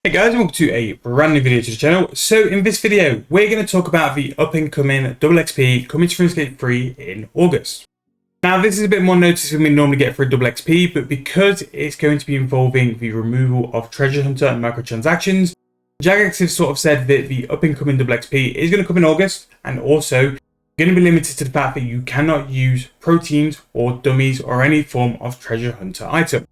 Hey guys, welcome to a brand new video to the channel. So in this video, we're going to talk about the up and coming double XP coming to Runescape 3 in August. Now this is a bit more notice than we normally get for a double XP, but because it's going to be involving the removal of treasure hunter and microtransactions, Jagex has sort of said that the up and coming double XP is going to come in August and also going to be limited to the fact that you cannot use proteins or dummies or any form of treasure hunter item.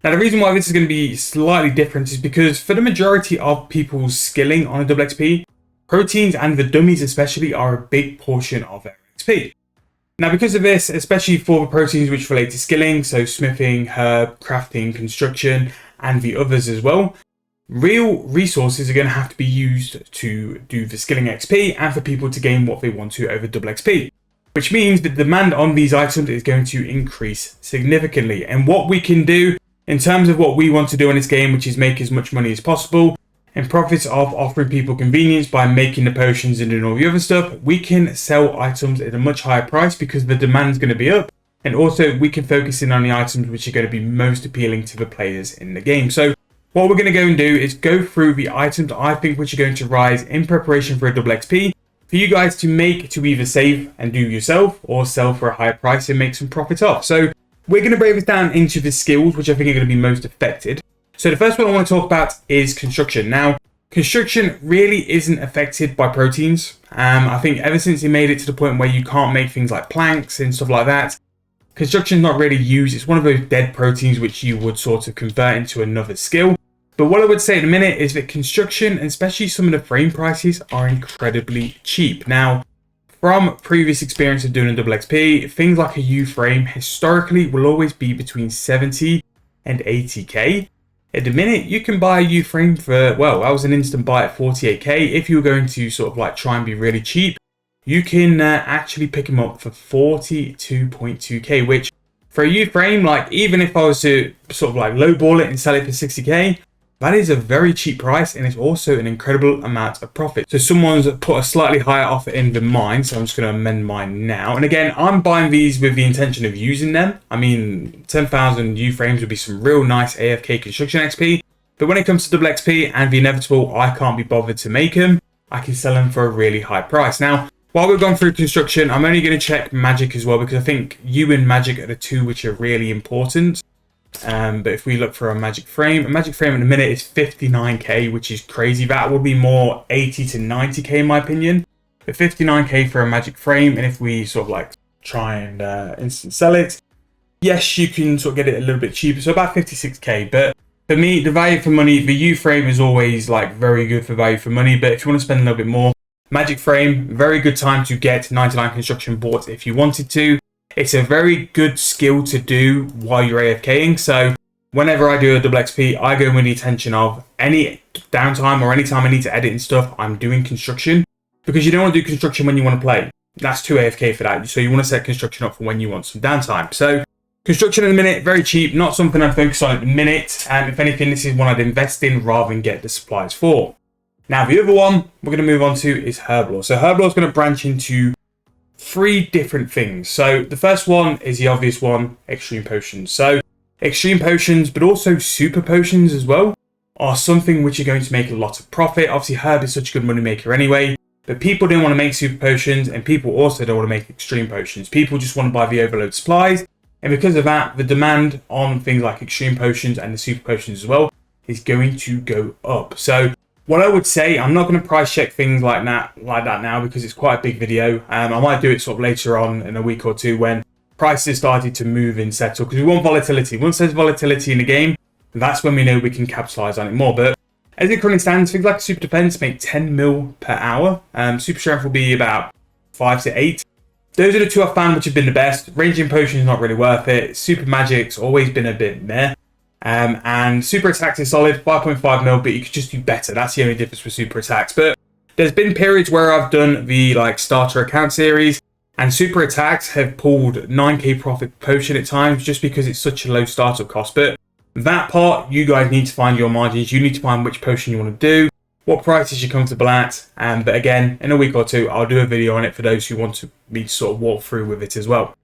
Now, the reason why this is going to be slightly different is because for the majority of people's skilling on a double XP, proteins and the dummies especially are a big portion of their XP. Now, because of this, especially for the proteins which relate to skilling, so smithing, herb, crafting, construction, and the others as well, real resources are going to have to be used to do the skilling XP and for people to gain what they want to over double XP. Which means that the demand on these items is going to increase significantly. And what we can do in terms of what we want to do in this game, which is make as much money as possible, and profits of offering people convenience by making the potions and doing all the other stuff, we can sell items at a much higher price because the demand is going to be up. And also we can focus in on the items which are going to be most appealing to the players in the game. So what we're going to go and do is go through the items I think which are going to rise in preparation for a double XP for you guys to make to either save and do yourself or sell for a higher price and make some profit off. So we're going to break this down into the skills which I think are going to be most affected. So the first one I want to talk about is construction. Now, construction really isn't affected by proteins. I think ever since they made it to the point where you can't make things like planks and stuff like that, construction's not really used. It's one of those dead proteins which you would sort of convert into another skill. But what I would say in a minute is that construction, and especially some of the frame prices, are incredibly cheap. Now, from previous experience of doing a double XP, things like a U-frame historically will always be between 70 and 80k. At the minute, you can buy a U-frame for, well, that was an instant buy at 48k. If you were going to sort of like try and be really cheap, you can actually pick them up for 42.2k, which for a U-frame, like even if I was to sort of like lowball it and sell it for 60k, that is a very cheap price, and it's also an incredible amount of profit. So someone's put a slightly higher offer in than mine, so I'm just going to amend mine now. And again, I'm buying these with the intention of using them. I mean, 10,000 U-frames would be some real nice AFK construction XP. But when it comes to double XP and the inevitable, I can't be bothered to make them, I can sell them for a really high price. Now, while we've gone through construction, I'm only going to check magic as well, because I think you and magic are the two which are really important. But if we look for a magic frame in a minute is 59k, which is crazy. That would be more 80 to 90k in my opinion. But 59k for a magic frame, and if we sort of like try and instant sell it, yes, you can sort of get it a little bit cheaper, so about 56k. But for me, the value for money, the U frame is always like very good for value for money. But if you want to spend a little bit more, magic frame, very good time to get 99 construction boards if you wanted to. It's a very good skill to do while you're AFKing. So whenever I do a double XP, I go with the intention of any downtime or any time I need to edit and stuff, I'm doing construction, because you don't want to do construction when you want to play. That's too AFK for that. So you want to set construction up for when you want some downtime. So construction in a minute, very cheap, not something I'd focus on at the minute. And if anything, this is one I'd invest in rather than get the supplies for. Now, the other one we're going to move on to is Herblore. So Herblore is going to branch into three different things. So the first one is the obvious one, extreme potions. So extreme potions, but also super potions as well, are something which are going to make a lot of profit. Obviously, herb is such a good money maker anyway, but people don't want to make super potions, and people also don't want to make extreme potions. People just want to buy the overload supplies, and because of that, the demand on things like extreme potions and the super potions as well is going to go up. So what I would say, I'm not going to price check things like that now, because it's quite a big video. I might do it sort of later on in a week or two when prices started to move and settle, because we want volatility. Once there's volatility in the game, that's when we know we can capitalize on it more. But as it currently stands, things like super defense make 10 mil per hour. Super strength will be about 5 to 8. Those are the two I've found which have been the best. Ranging potion is not really worth it. Super magic's always been a bit meh. And super attacks is solid, 5.5 mil, but you could just do better. That's the only difference with super attacks. But there's been periods where I've done the like starter account series, and super attacks have pulled 9k profit potion at times just because it's such a low startup cost. But that part, you guys need to find your margins. You need to find which potion you want to do, what prices you're comfortable at. But again, in a week or two, I'll do a video on it for those who want to be sort of walk through with it as well.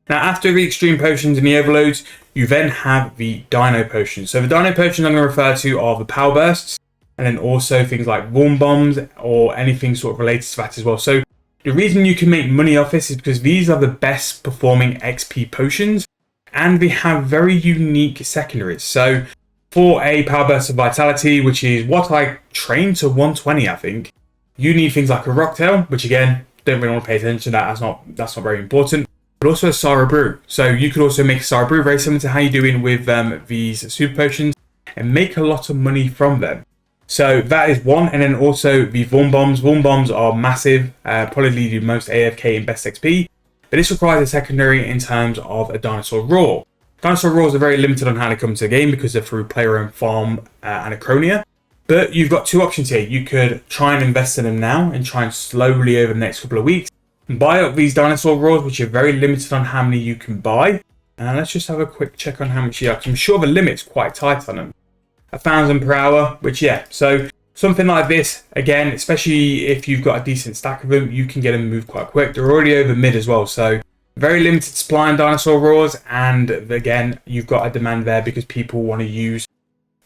Now, after the extreme potions and the overloads, you then have the dino potions. So the dino potions I'm going to refer to are the power bursts. and then also things like warm bombs or anything sort of related to that as well. So the reason you can make money off this is because these are the best performing XP potions, and they have very unique secondaries. So for a power burst of vitality, which is what I trained to 120, I think, you need things like a rocktail, which again, don't really want to pay attention to that. That's not very important. But also a Sara Brew. So you could also make a Sara Brew, very similar to how you're doing with these super potions, and make a lot of money from them. So that is one. And then also the Vorm Bombs. Vorm Bombs are massive, probably lead you most AFK and best XP. But this requires a secondary in terms of a Dinosaur Roar. Dinosaur Roars are very limited on how they come to the game because they're through player-owned farm Anachronia. But you've got two options here. You could try and invest in them now and try and slowly over the next couple of weeks buy up these Dinosaur Roars, which are very limited on how many you can buy. And let's just have a quick check on how much you are, because I'm sure the limit's quite tight on them. 1,000 per hour, which so something like this, again, especially if you've got a decent stack of them, you can get them moved quite quick. They're already over mid as well, so very limited supply on Dinosaur Roars, and again, you've got a demand there because people want to use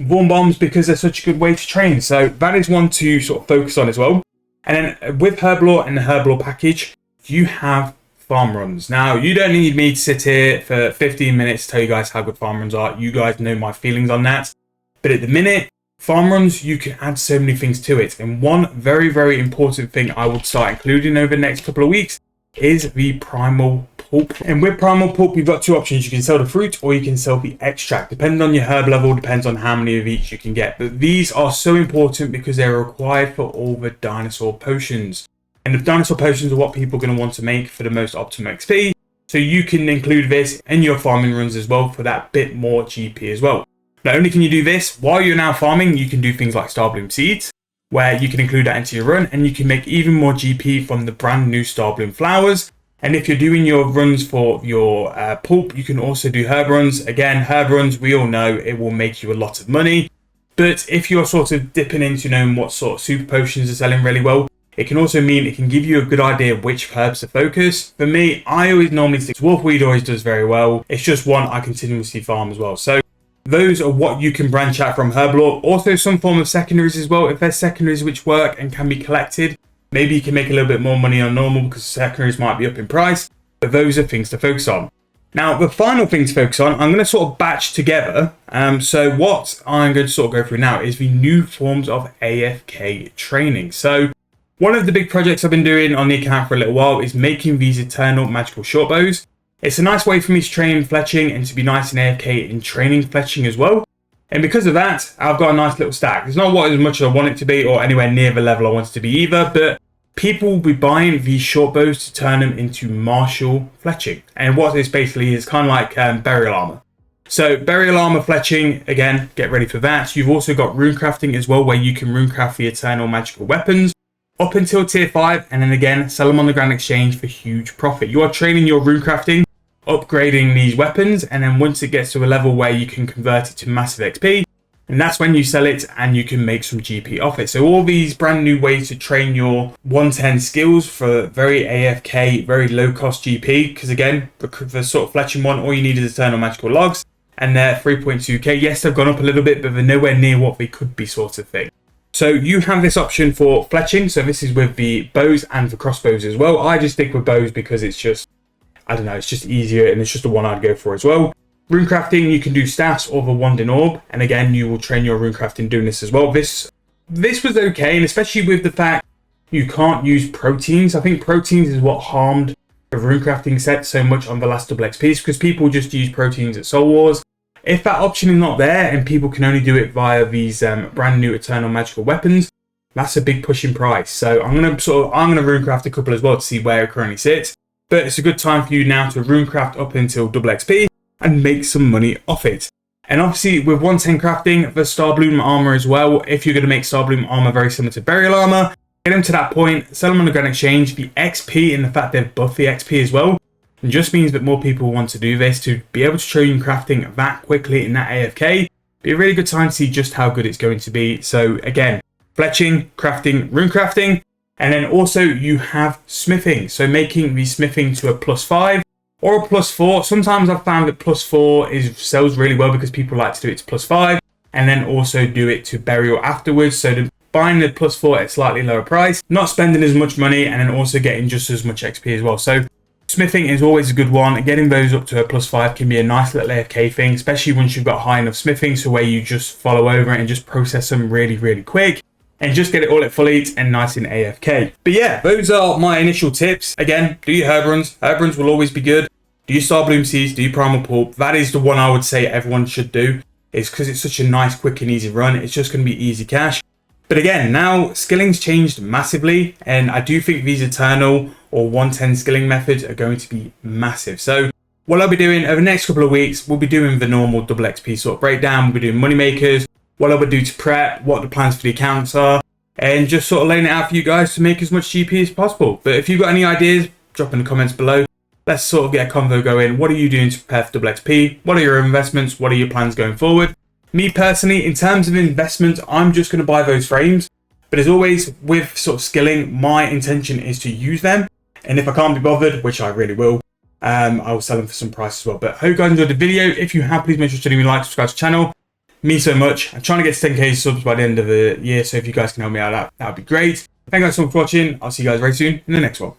Vorm Bombs because they're such a good way to train. So that is one to sort of focus on as well. And then with Herblore and the Herblore package, you have farm runs. Now, you don't need me to sit here for 15 minutes to tell you guys how good farm runs are. You guys know my feelings on that. But at the minute, farm runs, you can add so many things to it. And one very, very important thing I would start including over the next couple of weeks is the Primal Pulp. And with Primal Pulp, you've got two options. You can sell the fruit or you can sell the extract. Depending on your herb level, depends on how many of each you can get. But these are so important because they're required for all the dinosaur potions. And the dinosaur potions are what people are going to want to make for the most optimal XP. So you can include this in your farming runs as well for that bit more GP as well. Not only can you do this, while you're now farming, you can do things like Starbloom Seeds, where you can include that into your run, and you can make even more GP from the brand new Starbloom Flowers. And if you're doing your runs for your pulp, you can also do herb runs. Again, herb runs, we all know it will make you a lot of money. But if you're sort of dipping into knowing what sort of super potions are selling really well, it can also mean it can give you a good idea of which herbs to focus. For me, I always normally stick to Wolfweed, always does very well. It's just one I continuously farm as well. So those are what you can branch out from Herblore. Also some form of secondaries as well. If there's secondaries which work and can be collected, maybe you can make a little bit more money on normal because secondaries might be up in price. But those are things to focus on. Now, the final thing to focus on, I'm going to sort of batch together. So what I'm going to sort of go through now is the new forms of AFK training. So one of the big projects I've been doing on the account for a little while is making these eternal magical short bows. It's a nice way for me to train fletching and to be nice in AFK in training fletching as well. And because of that, I've got a nice little stack. It's not what as much as I want it to be or anywhere near the level I want it to be either, but people will be buying these short bows to turn them into martial fletching. And what this basically is kind of like burial armor. So burial armor fletching, again, get ready for that. You've also got rune crafting as well, where you can rune craft the eternal magical weapons up until tier 5, and then again sell them on the Grand Exchange for huge profit. You are training your rune crafting, upgrading these weapons, and then once it gets to a level where you can convert it to massive XP, and that's when you sell it and you can make some GP off it. So all these brand new ways to train your 110 skills for very AFK, very low cost GP, because again, the sort of fletching one, all you need is eternal magical logs, and they're 3.2k. Yes, they've gone up a little bit, but they're nowhere near what they could be, sort of thing. So you have this option for fletching. So this is with the bows and the crossbows as well. I just stick with bows because it's just, I don't know, it's just easier and it's just the one I'd go for as well. Rune crafting, you can do staffs or the wand and orb. And again, you will train your rune crafting doing this as well. This was okay, and especially with the fact you can't use proteans. I think proteans is what harmed the rune crafting set so much on the last double XPs, because people just use proteans at Soul Wars. If that option is not there and people can only do it via these brand new eternal magical weapons, that's a big push in price. So I'm gonna runecraft a couple as well to see where it currently sits. But it's a good time for you now to runecraft up until double XP and make some money off it. And obviously with 110 crafting, the Starbloom armor as well. If you're gonna make Starbloom armor very similar to burial armor, get them to that point, sell them on the Grand Exchange. The XP and the fact they've buffed the XP as well, it just means that more people want to do this. To be able to train crafting that quickly in that AFK, be a really good time to see just how good it's going to be. So again, fletching, crafting, rune crafting, and then also you have smithing. So making the smithing to a +5 or a +4. Sometimes I've found that +4 sells really well because people like to do it to +5. and then also do it to burial afterwards. So buying the +4 at a slightly lower price, not spending as much money, and then also getting just as much XP as well. So smithing is always a good one. Getting those up to a +5 can be a nice little AFK thing, especially once you've got high enough smithing, so where you just follow over it and just process them really, really quick and just get it all at full elite and nice in AFK. But yeah, those are my initial tips. Again, do your herb runs. Herb runs will always be good. Do your Star Bloom Seeds, do your Primal Pulp. That is the one I would say everyone should do, is because it's such a nice, quick and easy run. It's just going to be easy cash. But again, now skilling's changed massively, and I do think these Eternal or 110 skilling methods are going to be massive. So what I'll be doing over the next couple of weeks, we'll be doing the normal double XP sort of breakdown. We'll be doing money makers, what I would do to prep, what the plans for the accounts are, and just sort of laying it out for you guys to make as much GP as possible. But if you've got any ideas, drop in the comments below. Let's sort of get a convo going. What are you doing to prepare for double XP? What are your investments? What are your plans going forward? Me personally, in terms of investment, I'm just going to buy those frames. But as always, with sort of skilling, my intention is to use them. And if I can't be bothered, which I really will, I will sell them for some price as well. But I hope you guys enjoyed the video. If you have, please make sure to leave me a like, subscribe to the channel. Me so much. I'm trying to get to 10k subs by the end of the year. So if you guys can help me out, that would be great. Thank you guys so much for watching. I'll see you guys very soon in the next one.